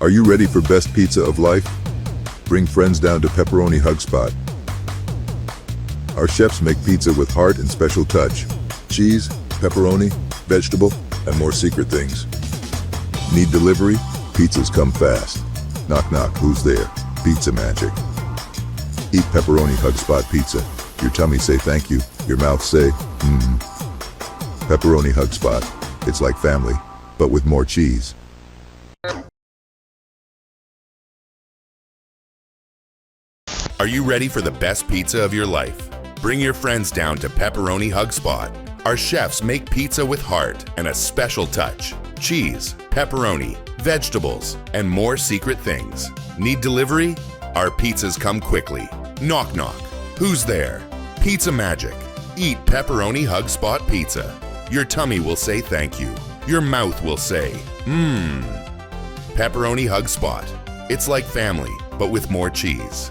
Are you ready for best pizza of life? Bring friends down to Pepperoni Hug Spot. Our chefs make pizza with heart and special touch. Cheese, pepperoni, vegetable, and more secret things. Need delivery? Pizzas come fast. Knock knock, who's there? Pizza magic. Eat Pepperoni Hug Spot pizza. Your tummy say thank you. Your mouth say, Pepperoni Hug Spot. It's like family, but with more cheese. Are you ready for the best pizza of your life? Bring your friends down to Pepperoni Hug Spot. Our chefs make pizza with heart and a special touch. Cheese, pepperoni, vegetables, and more secret things. Need delivery? Our pizzas come quickly. Knock knock. Who's there? Pizza magic. Eat Pepperoni Hug Spot pizza. Your tummy will say thank you. Your mouth will say, Pepperoni Hug Spot. It's like family, but with more cheese.